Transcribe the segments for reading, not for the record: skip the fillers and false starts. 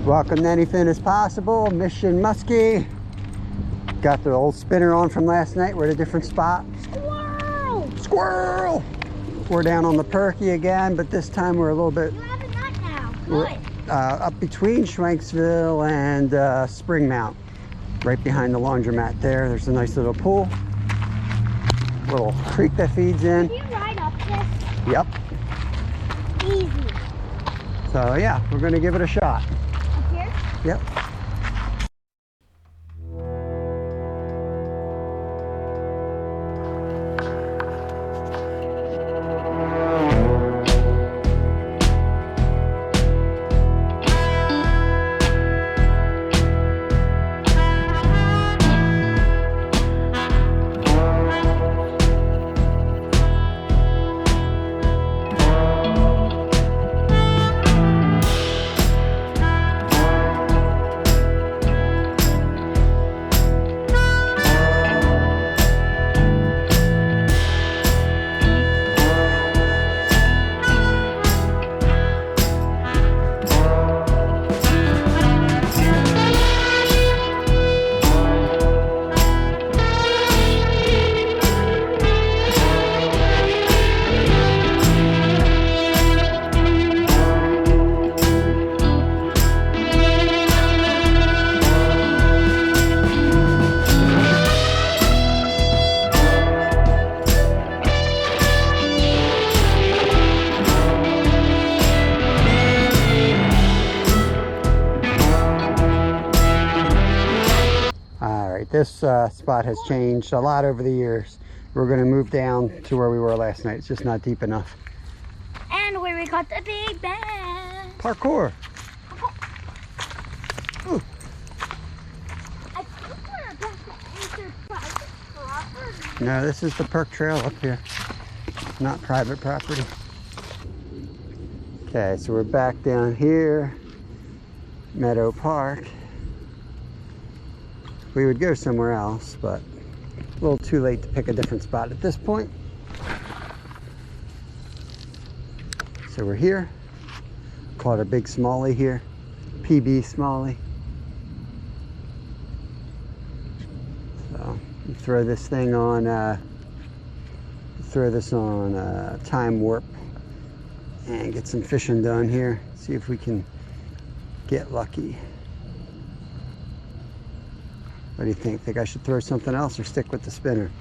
Welcome to Anything is Possible, Mission Musky. Got the old spinner on from last night. We're at a different spot. Squirrel! Squirrel! We're down on the Perky again, but this time we're a little bit... You have a nut now. We're up between Schwanksville and Springmount. Right behind the laundromat there. There's a nice little pool. Little creek that feeds in. Can you ride up this? Yep. Easy. So yeah, we're gonna give it a shot. Up here? Yep. This spot has changed a lot over the years. We're going to move down to where we were last night. It's just not deep enough. And where we caught the big bass. Parkour. Ooh. I think we're about to enter private property. No, this is the Perk Trail up here, not private property. Okay, so we're back down here, Meadow Park. We would go somewhere else, but a little too late to pick a different spot at this point. So we're here. Caught a big smallie here, PB smallie. So you throw this thing on, time warp and get some fishing done here. See if we can get lucky. What do you think? Think I should throw something else or stick with the spinner?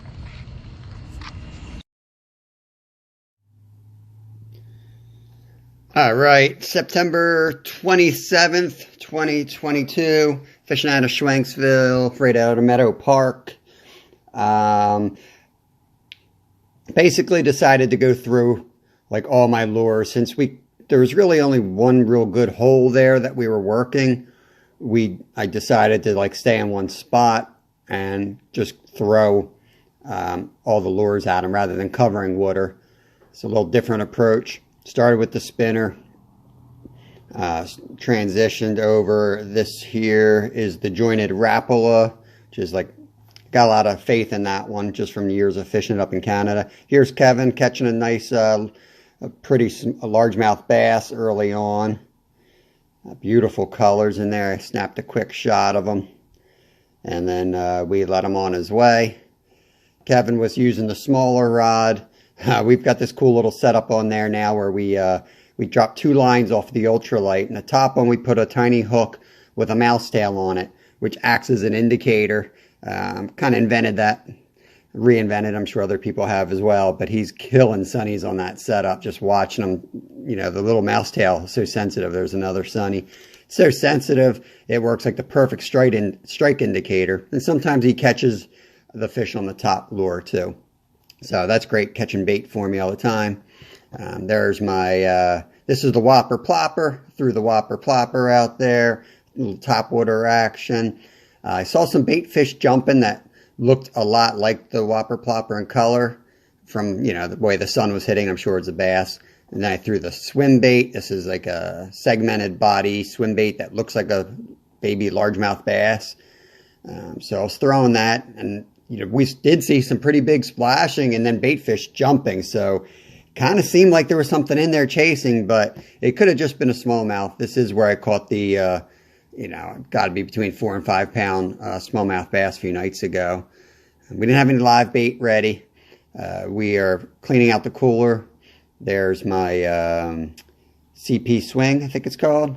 All right, September 27th, 2022, fishing out of Schwanksville, right out of Meadow Park. Basically decided to go through like all my lures since there was really only one real good hole there that we were working. I decided to like stay in one spot and just throw all the lures at them rather than covering water. It's a little different approach. Started with the spinner, transitioned over. This here is the jointed Rapala, which is like, got a lot of faith in that one just from years of fishing it up in Canada. Here's Kevin catching a nice, a largemouth bass early on. Beautiful colors in there. I snapped a quick shot of them. And then we let him on his way. Kevin was using the smaller rod. We've got this cool little setup on there now where we drop two lines off the ultralight. And the top one we put a tiny hook with a mouse tail on it, which acts as an indicator. Kind of invented that. Reinvented, I'm sure other people have as well, but he's killing sunnies on that setup. Just watching him, you know, the little mouse tail is so sensitive. There's another sunny. So sensitive, it works like the perfect strike indicator. And sometimes he catches the fish on the top lure too. So that's great, catching bait for me all the time. There's my, this is the Whopper Plopper. Threw the Whopper Plopper out there. Little top water action. I saw some bait fish jumping that looked a lot like the Whopper Plopper in color from, you know, the way the sun was hitting. I'm sure it's a bass. And then I threw the swim bait. This is like a segmented body swim bait that looks like a baby largemouth bass. So I was throwing that, and you know, we did see some pretty big splashing and then bait fish jumping. So kind of seemed like there was something in there chasing, but it could have just been a smallmouth. This is where I caught the you know, got to be between 4 and 5 pound smallmouth bass a few nights ago. We didn't have any live bait ready. We are cleaning out the cooler. There's my CP swing, I think it's called.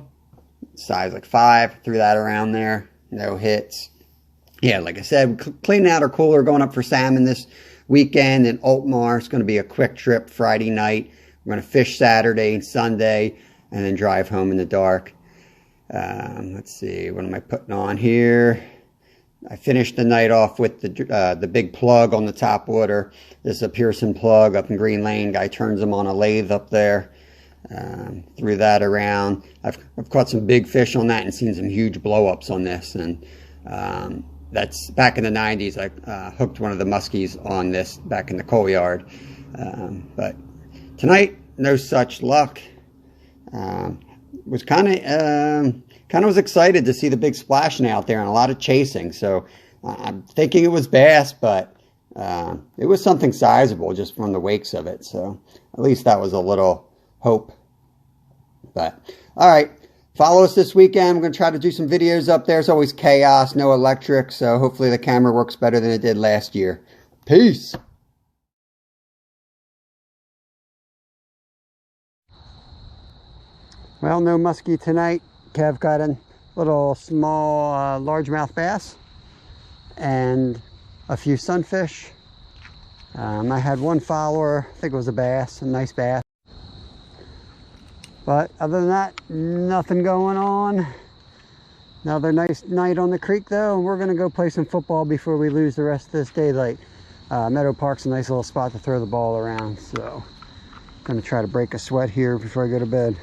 Size like 5. Threw that around there. No hits. Yeah, like I said, cleaning out our cooler, going up for salmon this weekend in Altmar. It's going to be a quick trip Friday night. We're going to fish Saturday and Sunday and then drive home in the dark. Let's see, what am I putting on here? I finished the night off with the big plug on the top water. This is a Pearson plug up in Green Lane. Guy turns them on a lathe up there. Threw that around. I've caught some big fish on that and seen some huge blow-ups on this. And that's back in the 90s. I hooked one of the muskies on this back in the coal yard. But tonight, no such luck. Was kind of was excited to see the big splashing out there and a lot of chasing. So I'm thinking it was bass, but it was something sizable just from the wakes of it. So at least that was a little hope. But all right, follow us this weekend. We're going to try to do some videos up there. It's always chaos, no electric, so hopefully the camera works better than it did last year. Peace. Well, no musky tonight. Kev got a little small largemouth bass and a few sunfish. I had one follower, I think it was a bass, a nice bass. But other than that, nothing going on. Another nice night on the creek though, and we're gonna go play some football before we lose the rest of this daylight. Meadow Park's a nice little spot to throw the ball around, so I'm gonna try to break a sweat here before I go to bed.